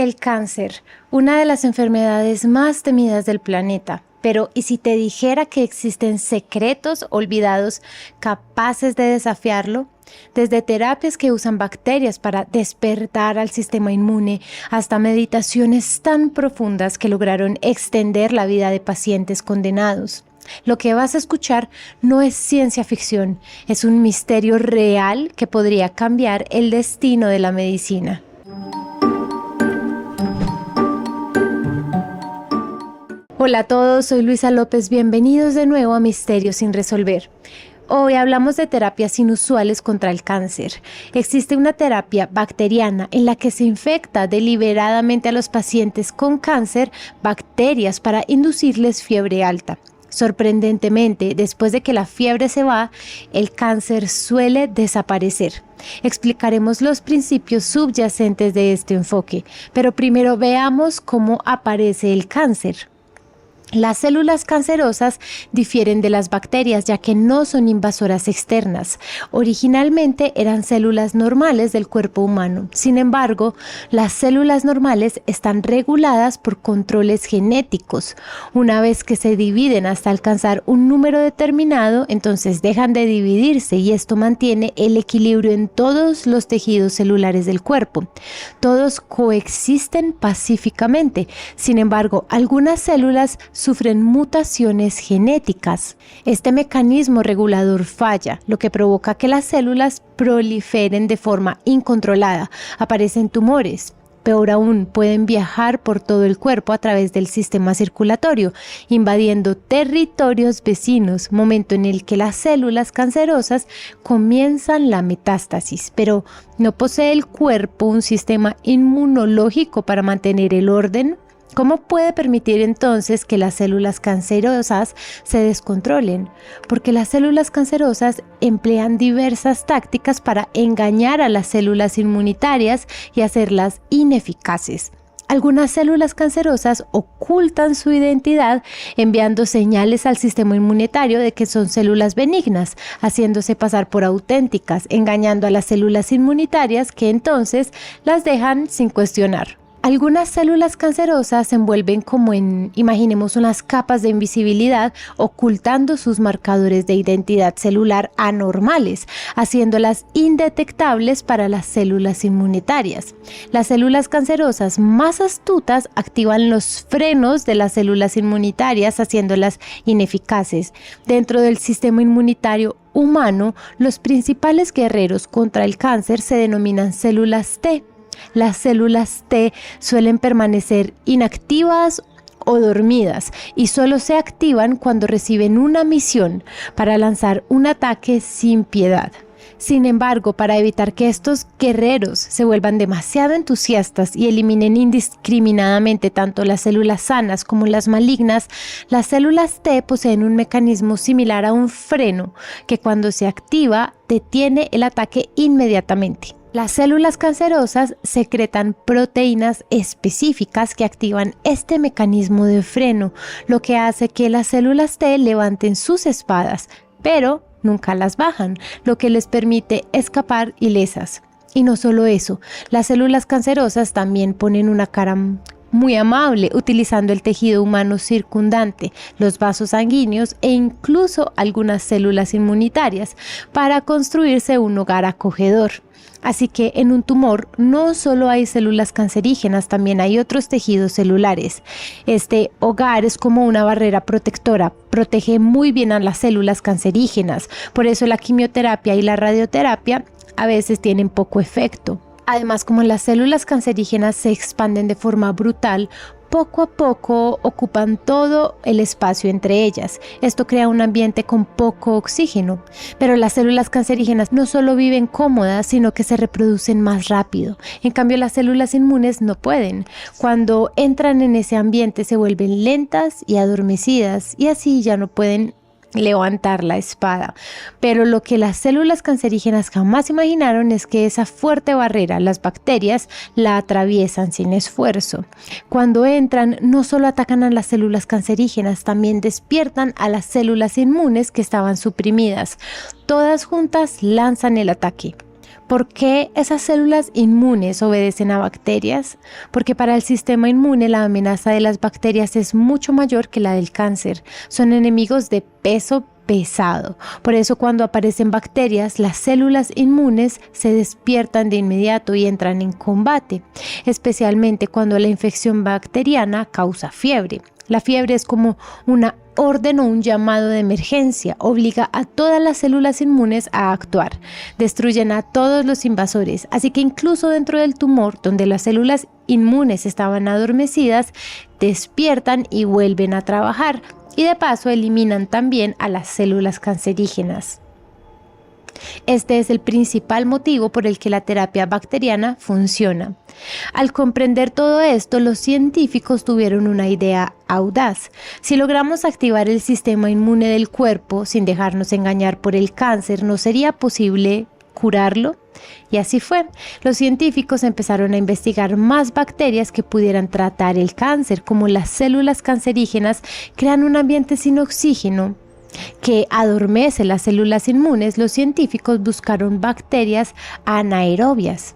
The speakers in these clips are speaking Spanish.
El cáncer, una de las enfermedades más temidas del planeta. Pero, ¿y si te dijera que existen secretos olvidados capaces de desafiarlo? Desde terapias que usan bacterias para despertar al sistema inmune, hasta meditaciones tan profundas que lograron extender la vida de pacientes condenados. Lo que vas a escuchar no es ciencia ficción, es un misterio real que podría cambiar el destino de la medicina. Hola a todos, soy Luisa López, bienvenidos de nuevo a Misterios sin resolver. Hoy hablamos de terapias inusuales contra el cáncer. Existe una terapia bacteriana en la que se infecta deliberadamente a los pacientes con cáncer bacterias para inducirles fiebre alta. Sorprendentemente, después de que la fiebre se va, el cáncer suele desaparecer. Explicaremos los principios subyacentes de este enfoque, pero primero veamos cómo aparece el cáncer. Las células cancerosas difieren de las bacterias ya que no son invasoras externas. Originalmente eran células normales del cuerpo humano. Sin embargo, las células normales están reguladas por controles genéticos. Una vez que se dividen hasta alcanzar un número determinado, entonces dejan de dividirse y esto mantiene el equilibrio en todos los tejidos celulares del cuerpo. Todos coexisten pacíficamente. Sin embargo, algunas células sufren mutaciones genéticas. Este mecanismo regulador falla, lo que provoca que las células proliferen de forma incontrolada. Aparecen tumores. Peor aún, pueden viajar por todo el cuerpo a través del sistema circulatorio, invadiendo territorios vecinos, momento en el que las células cancerosas comienzan la metástasis. Pero, ¿no posee el cuerpo un sistema inmunológico para mantener el orden? ¿Cómo puede permitir entonces que las células cancerosas se descontrolen? Porque las células cancerosas emplean diversas tácticas para engañar a las células inmunitarias y hacerlas ineficaces. Algunas células cancerosas ocultan su identidad enviando señales al sistema inmunitario de que son células benignas, haciéndose pasar por auténticas, engañando a las células inmunitarias que entonces las dejan sin cuestionar. Algunas células cancerosas se envuelven como en, imaginemos, unas capas de invisibilidad, ocultando sus marcadores de identidad celular anormales, haciéndolas indetectables para las células inmunitarias. Las células cancerosas más astutas activan los frenos de las células inmunitarias, haciéndolas ineficaces. Dentro del sistema inmunitario humano, los principales guerreros contra el cáncer se denominan células T. Las células T suelen permanecer inactivas o dormidas y solo se activan cuando reciben una misión para lanzar un ataque sin piedad. Sin embargo, para evitar que estos guerreros se vuelvan demasiado entusiastas y eliminen indiscriminadamente tanto las células sanas como las malignas, las células T poseen un mecanismo similar a un freno que cuando se activa detiene el ataque inmediatamente. Las células cancerosas secretan proteínas específicas que activan este mecanismo de freno, lo que hace que las células T levanten sus espadas, pero nunca las bajan, lo que les permite escapar ilesas. Y no solo eso, las células cancerosas también ponen una cara muy amable, utilizando el tejido humano circundante, los vasos sanguíneos e incluso algunas células inmunitarias para construirse un hogar acogedor. Así que en un tumor no solo hay células cancerígenas, también hay otros tejidos celulares. Este hogar es como una barrera protectora, protege muy bien a las células cancerígenas. Por eso la quimioterapia y la radioterapia a veces tienen poco efecto. Además, como las células cancerígenas se expanden de forma brutal, poco a poco ocupan todo el espacio entre ellas. Esto crea un ambiente con poco oxígeno. Pero las células cancerígenas no solo viven cómodas, sino que se reproducen más rápido. En cambio, las células inmunes no pueden. Cuando entran en ese ambiente se vuelven lentas y adormecidas y así ya no pueden levantar la espada. Pero lo que las células cancerígenas jamás imaginaron es que esa fuerte barrera, las bacterias, la atraviesan sin esfuerzo. Cuando entran, no solo atacan a las células cancerígenas, también despiertan a las células inmunes que estaban suprimidas. Todas juntas lanzan el ataque. ¿Por qué esas células inmunes obedecen a bacterias? Porque para el sistema inmune la amenaza de las bacterias es mucho mayor que la del cáncer. Son enemigos de peso pesado. Por eso cuando aparecen bacterias, las células inmunes se despiertan de inmediato y entran en combate, especialmente cuando la infección bacteriana causa fiebre. La fiebre es como una orden o un llamado de emergencia, obliga a todas las células inmunes a actuar, destruyen a todos los invasores, así que incluso dentro del tumor, donde las células inmunes estaban adormecidas, despiertan y vuelven a trabajar, y de paso eliminan también a las células cancerígenas. Este es el principal motivo por el que la terapia bacteriana funciona. Al comprender todo esto, los científicos tuvieron una idea audaz. Si logramos activar el sistema inmune del cuerpo sin dejarnos engañar por el cáncer, ¿no sería posible curarlo? Y así fue. Los científicos empezaron a investigar más bacterias que pudieran tratar el cáncer, como las células cancerígenas crean un ambiente sin oxígeno que adormece las células inmunes. Los científicos buscaron bacterias anaerobias.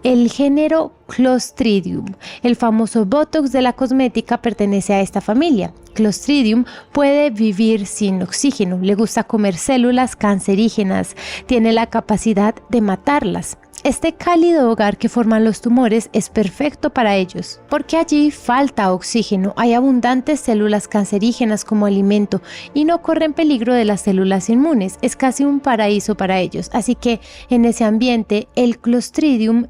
El género Clostridium, el famoso Botox de la cosmética, pertenece a esta familia. Clostridium puede vivir sin oxígeno, le gusta comer células cancerígenas, tiene la capacidad de matarlas. Este cálido hogar que forman los tumores es perfecto para ellos, porque allí falta oxígeno, hay abundantes células cancerígenas como alimento y no corren peligro de las células inmunes, es casi un paraíso para ellos, así que en ese ambiente el Clostridium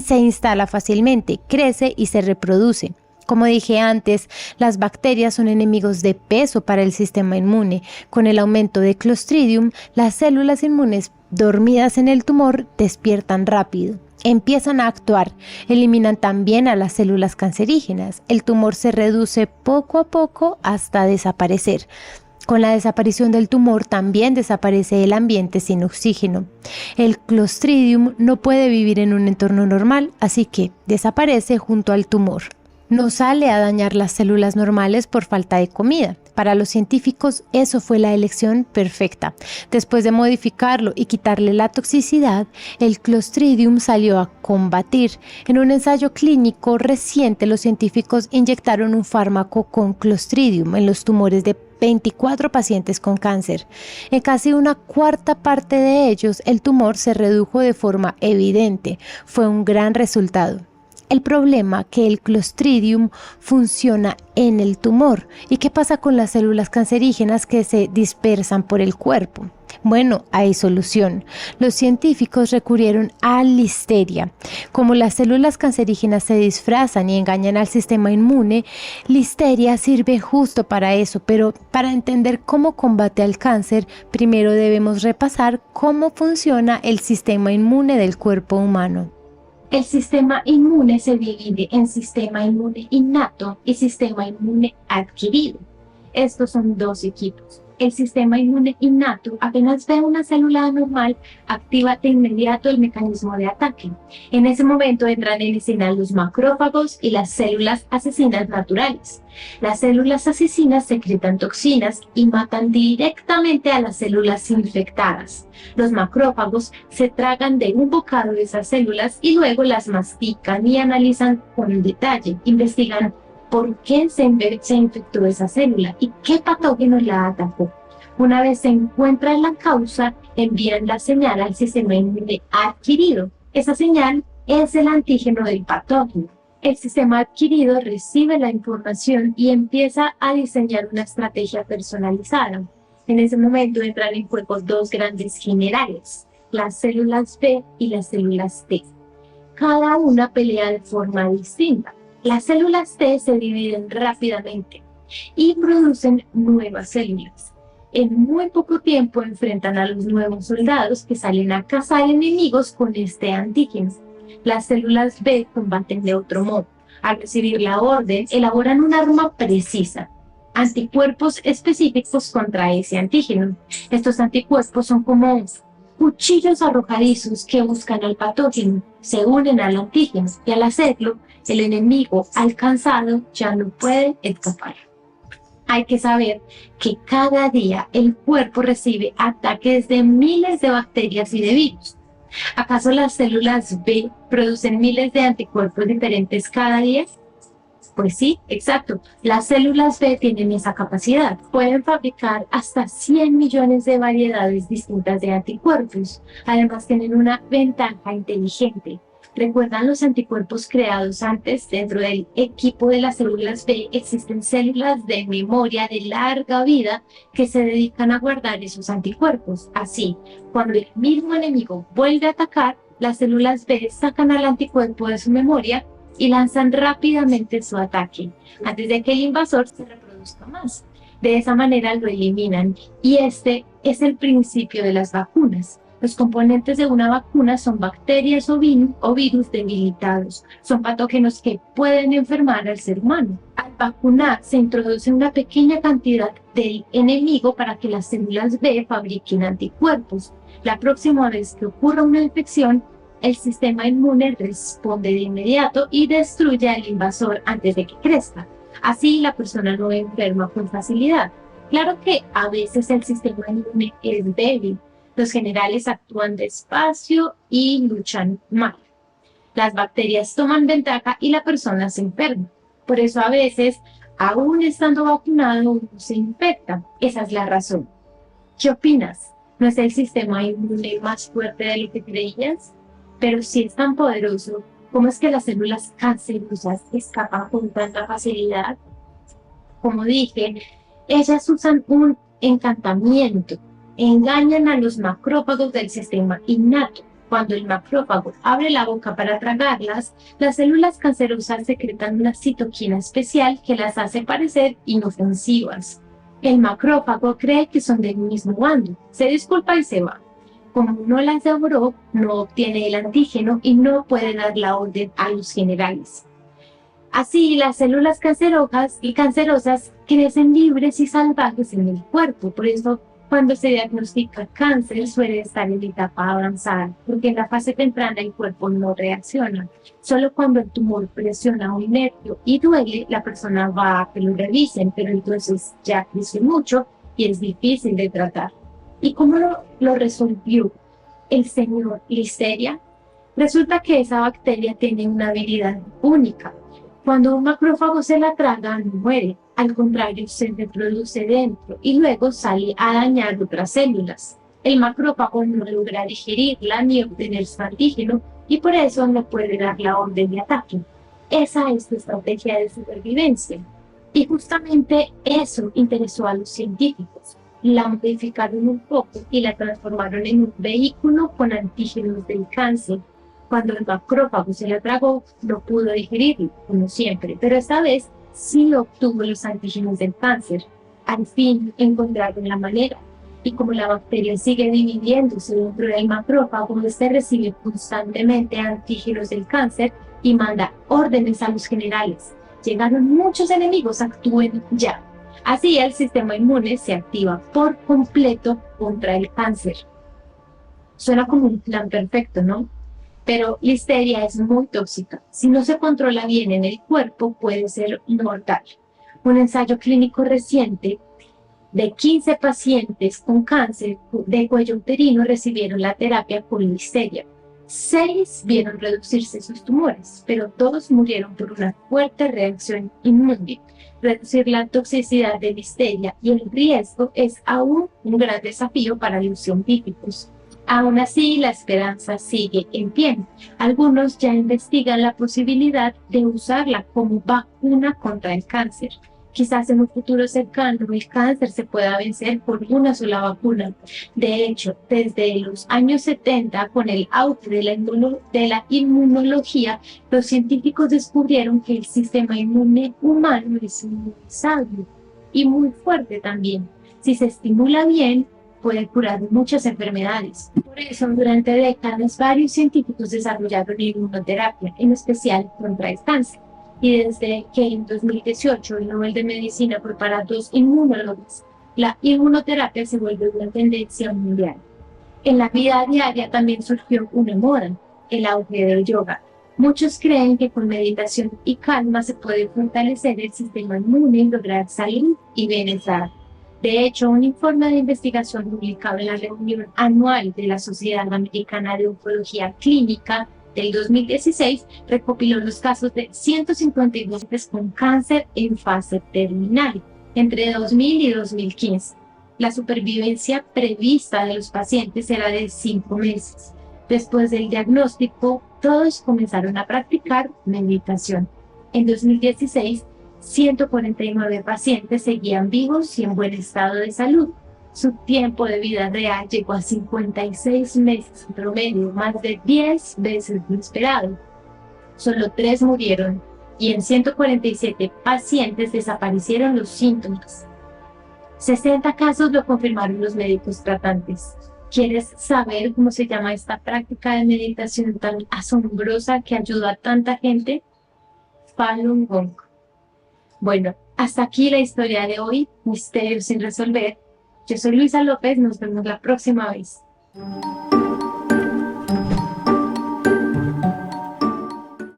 se instala fácilmente, crece y se reproduce. Como dije antes, las bacterias son enemigos de peso para el sistema inmune. Con el aumento de Clostridium, las células inmunes dormidas en el tumor despiertan rápido. Empiezan a actuar, eliminan también a las células cancerígenas. El tumor se reduce poco a poco hasta desaparecer. Con la desaparición del tumor también desaparece el ambiente sin oxígeno. El Clostridium no puede vivir en un entorno normal, así que desaparece junto al tumor. No sale a dañar las células normales por falta de comida. Para los científicos eso fue la elección perfecta. Después de modificarlo y quitarle la toxicidad, el Clostridium salió a combatir. En un ensayo clínico reciente, los científicos inyectaron un fármaco con Clostridium en los tumores de 24 pacientes con cáncer. En casi una cuarta parte de ellos, el tumor se redujo de forma evidente. Fue un gran resultado. El problema que el Clostridium funciona en el tumor. ¿Y qué pasa con las células cancerígenas que se dispersan por el cuerpo? Bueno, hay solución. Los científicos recurrieron a Listeria. Como las células cancerígenas se disfrazan y engañan al sistema inmune, Listeria sirve justo para eso, pero para entender cómo combate al cáncer, primero debemos repasar cómo funciona el sistema inmune del cuerpo humano. El sistema inmune se divide en sistema inmune innato y sistema inmune adquirido. Estos son dos equipos. El sistema inmune innato, apenas ve una célula anormal, activa de inmediato el mecanismo de ataque. En ese momento entran en escena los macrófagos y las células asesinas naturales. Las células asesinas secretan toxinas y matan directamente a las células infectadas. Los macrófagos se tragan de un bocado de esas células y luego las mastican y analizan con detalle, investigan por qué se infectó esa célula y qué patógeno la atacó. Una vez se encuentra la causa, envían la señal al sistema inmune adquirido. Esa señal es el antígeno del patógeno. El sistema adquirido recibe la información y empieza a diseñar una estrategia personalizada. En ese momento entran en juego dos grandes generales, las células B y las células T. Cada una pelea de forma distinta. Las células T se dividen rápidamente y producen nuevas células. En muy poco tiempo enfrentan a los nuevos soldados que salen a cazar enemigos con este antígeno. Las células B combaten de otro modo. Al recibir la orden, elaboran un arma precisa, anticuerpos específicos contra ese antígeno. Estos anticuerpos son como cuchillos arrojadizos que buscan al patógeno, se unen al antígeno y al hacerlo, el enemigo alcanzado ya no puede escapar. Hay que saber que cada día el cuerpo recibe ataques de miles de bacterias y de virus. ¿Acaso las células B producen miles de anticuerpos diferentes cada día? Pues sí, exacto. Las células B tienen esa capacidad. Pueden fabricar hasta 100 millones de variedades distintas de anticuerpos. Además, tienen una ventaja inteligente. ¿Recuerdan los anticuerpos creados antes? Dentro del equipo de las células B existen células de memoria de larga vida que se dedican a guardar esos anticuerpos. Así, cuando el mismo enemigo vuelve a atacar, las células B sacan al anticuerpo de su memoria y lanzan rápidamente su ataque antes de que el invasor se reproduzca más. De esa manera lo eliminan y este es el principio de las vacunas. Los componentes de una vacuna son bacterias o virus debilitados. Son patógenos que pueden enfermar al ser humano. Al vacunar se introduce una pequeña cantidad del enemigo para que las células B fabriquen anticuerpos. La próxima vez que ocurra una infección, el sistema inmune responde de inmediato y destruye al invasor antes de que crezca. Así la persona no enferma con facilidad. Claro que a veces el sistema inmune es débil. Los generales actúan despacio y luchan mal. Las bacterias toman ventaja y la persona se enferma. Por eso a veces, aún estando vacunado, uno se infecta. Esa es la razón. ¿Qué opinas? ¿No es el sistema inmune más fuerte de lo que creías? Pero si es tan poderoso, ¿cómo es que las células cancerosas escapan con tanta facilidad? Como dije, ellas usan un encantamiento, engañan a los macrófagos del sistema innato. Cuando el macrófago abre la boca para tragarlas, las células cancerosas secretan una citoquina especial que las hace parecer inofensivas. El macrófago cree que son del mismo bando, se disculpa y se va. Como no las devoró, no obtiene el antígeno y no puede dar la orden a los generales. Así, las células cancerosas crecen libres y salvajes en el cuerpo. Por eso, cuando se diagnostica cáncer, suele estar en etapa avanzada, porque en la fase temprana el cuerpo no reacciona. Solo cuando el tumor presiona un nervio y duele, la persona va a que lo revisen, pero entonces ya creció mucho y es difícil de tratar. ¿Y cómo lo resolvió el señor Listeria? Resulta que esa bacteria tiene una habilidad única. Cuando un macrófago se la traga, no muere. Al contrario, se reproduce dentro y luego sale a dañar otras células. El macrófago no logra digerirla ni obtener su antígeno y por eso no puede dar la orden de ataque. Esa es su estrategia de supervivencia. Y justamente eso interesó a los científicos. La modificaron un poco y la transformaron en un vehículo con antígenos del cáncer. Cuando el macrófago se la tragó, no pudo digerirlo, como siempre, pero esta vez sí obtuvo los antígenos del cáncer. Al fin encontraron la manera. Y como la bacteria sigue dividiéndose dentro del macrófago, este recibe constantemente antígenos del cáncer y manda órdenes a los generales. Llegaron muchos enemigos, actúen ya. Así el sistema inmune se activa por completo contra el cáncer. Suena como un plan perfecto, ¿no? Pero Listeria es muy tóxica. Si no se controla bien en el cuerpo, puede ser mortal. Un ensayo clínico reciente de 15 pacientes con cáncer de cuello uterino recibieron la terapia con Listeria. 6 vieron reducirse sus tumores, pero todos murieron por una fuerte reacción inmune. Reducir la toxicidad de Listeria y el riesgo es aún un gran desafío para los científicos. Aún así, la esperanza sigue en pie. Algunos ya investigan la posibilidad de usarla como vacuna contra el cáncer. Quizás en un futuro cercano el cáncer se pueda vencer por una sola vacuna. De hecho, desde los años 70, con el auge de la inmunología, los científicos descubrieron que el sistema inmune humano es muy sabio y muy fuerte también. Si se estimula bien, puede curar muchas enfermedades. Por eso, durante décadas, varios científicos desarrollaron inmunoterapia, en especial contra el cáncer. Y desde que en 2018 el Nobel de Medicina fue para 2 inmunólogos, la inmunoterapia se vuelve una tendencia mundial. En la vida diaria también surgió una moda, el auge del yoga. Muchos creen que con meditación y calma se puede fortalecer el sistema inmune y lograr salud y bienestar. De hecho, un informe de investigación publicado en la reunión anual de la Sociedad Americana de Oncología Clínica del 2016 recopiló los casos de 152 pacientes con cáncer en fase terminal entre 2000 y 2015. La supervivencia prevista de los pacientes era de 5 meses. Después del diagnóstico, todos comenzaron a practicar meditación. En 2016, 149 pacientes seguían vivos y en buen estado de salud. Su tiempo de vida real llegó a 56 meses en promedio, más de 10 veces lo esperado. Solo 3 murieron y en 147 pacientes desaparecieron los síntomas. 60 casos lo confirmaron los médicos tratantes. ¿Quieres saber cómo se llama esta práctica de meditación tan asombrosa que ayuda a tanta gente? Falun Gong. Bueno, hasta aquí la historia de hoy, Misterios sin resolver. Yo soy Luisa López, nos vemos la próxima vez.